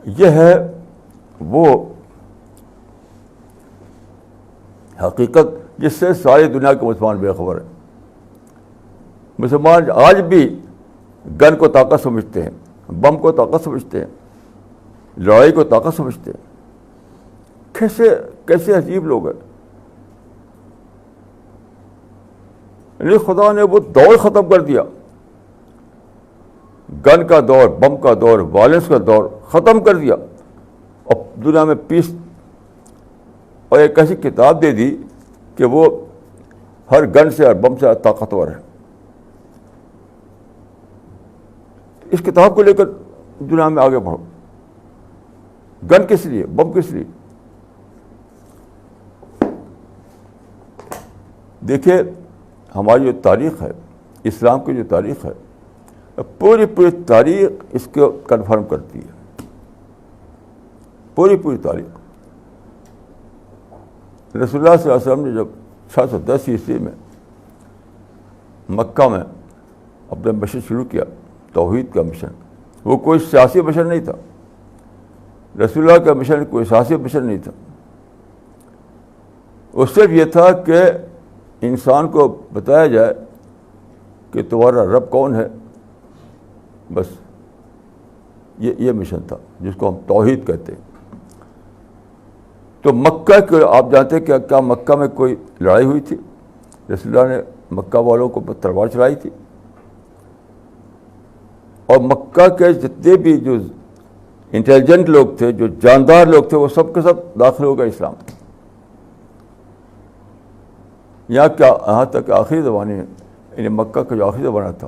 یہ ہے وہ حقیقت جس سے ساری دنیا کے مسلمان بے خبر ہیں. مسلمان آج بھی گن کو طاقت سمجھتے ہیں, بم کو طاقت سمجھتے ہیں, لڑائی کو طاقت سمجھتے ہیں. کیسے عجیب لوگ ہیں. یعنی خدا نے وہ دور ختم کر دیا, گن کا دور, بم کا دور, وائلنس کا دور ختم کر دیا, اور دنیا میں پیس, اور ایک ایسی کتاب دے دی کہ وہ ہر گن سے اور بم سے طاقتور ہے. اس کتاب کو لے کر دنیا میں آگے بڑھو. گن کس لیے, بم کس لیے؟ دیکھیے ہماری جو تاریخ ہے, اسلام کی جو تاریخ ہے, پوری تاریخ اس کو کنفرم کرتی ہے. پوری تاریخ. رسول اللہ صلی اللہ علیہ وسلم نے جب 610 عیسوی میں مکہ میں اپنا مشن شروع کیا, توحید کا مشن, وہ کوئی سیاسی مشن نہیں تھا. رسول اللہ کا مشن کوئی سیاسی مشن نہیں تھا. اس صرف یہ تھا کہ انسان کو بتایا جائے کہ تمہارا رب کون ہے. بس یہ مشن تھا جس کو ہم توحید کہتے ہیں. تو مکہ کے آپ جانتے ہیں کہ کیا مکہ میں کوئی لڑائی ہوئی تھی؟ رسول اللہ نے مکہ والوں کو تلوار چلائی تھی, اور مکہ کے جتنے بھی جو انٹیلیجنٹ لوگ تھے, جو جاندار لوگ تھے, وہ سب کے سب داخل ہو گئے اسلام. یہاں تک آخری زمانے میں, یعنی مکہ کا جو آخری زمانہ تھا,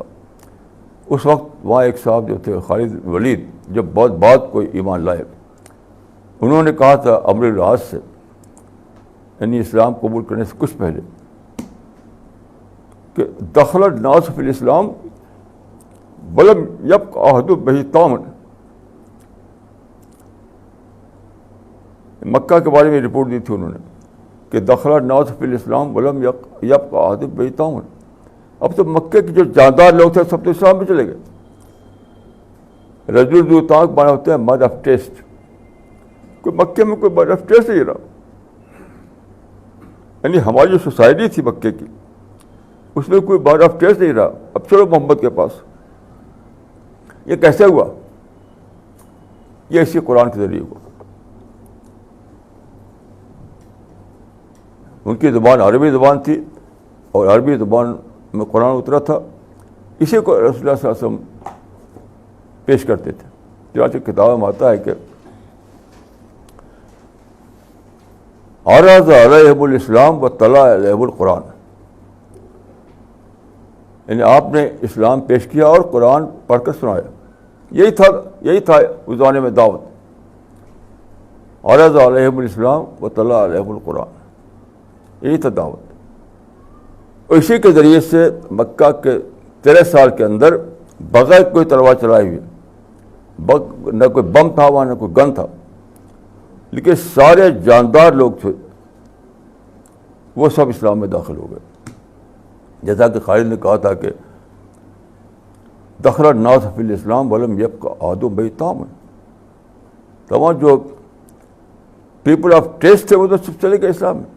اس وقت وہاں ایک صاحب جو تھے خالد ولید, جو بہت بعد کوئی ایمان لائے, انہوں نے کہا تھا عمرو العاص سے, یعنی اسلام قبول کرنے سے کچھ پہلے, کہ دخل الناس فی الاسلام ولم یبق احد بہ طامن. مکہ کے بارے میں رپورٹ دی تھی انہوں نے کہ دخل الناس فی الاسلام ولم یبق احد بہ طامن. اب تو مکے کے جو جاندار لوگ تھے سب تو اسلام میں چلے گئے. رجل ذو طاق مانا ہوتا ہے مد آف ٹیسٹ. کوئی مکے میں کوئی مد آف ٹیسٹ نہیں رہا. یعنی ہماری جو سوسائٹی تھی مکے کی, اس میں کوئی مد آف ٹیسٹ نہیں رہا. اب چلو محمد کے پاس. یہ کیسے ہوا؟ یہ اسی قرآن کے ذریعے ہوا. ان کی زبان عربی زبان تھی, اور عربی زبان میں قرآن اترا تھا. اسی کو رسول اللہ صلی اللہ علیہ وسلم پیش کرتے تھے. چنانچہ کتاب میں آتا ہے کہ عرض علیہم الاسلام و تلا علیہم القرآن. یعنی آپ نے اسلام پیش کیا اور قرآن پڑھ کر سنایا. یہی تھا اس زمانے میں دعوت. عرض علیہم الاسلام و تلا علیہم القرآن, یہی تھا دعوت. اسی کے ذریعے سے مکہ کے 13 سال کے اندر بغیر کوئی تلوار چلائی ہوئی, نہ کوئی بم تھا وہاں, نہ کوئی گن تھا, لیکن سارے جاندار لوگ تھے وہ سب اسلام میں داخل ہو گئے. جیسا کہ خالد نے کہا تھا کہ دخل الناس فی الاسلام ولم یبق احد بہ طامن. تمام جو پیپل آف ٹیسٹ تھے وہ تو سب چلے گئے اسلام میں.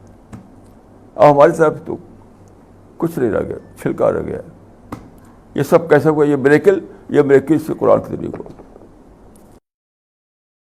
اب ہماری طرف تو کچھ نہیں رہ گیا, چھلکا رہ گیا. یہ سب کیسے ہوا؟ یہ میریکل سے قرآن کے ذریعے ہوا.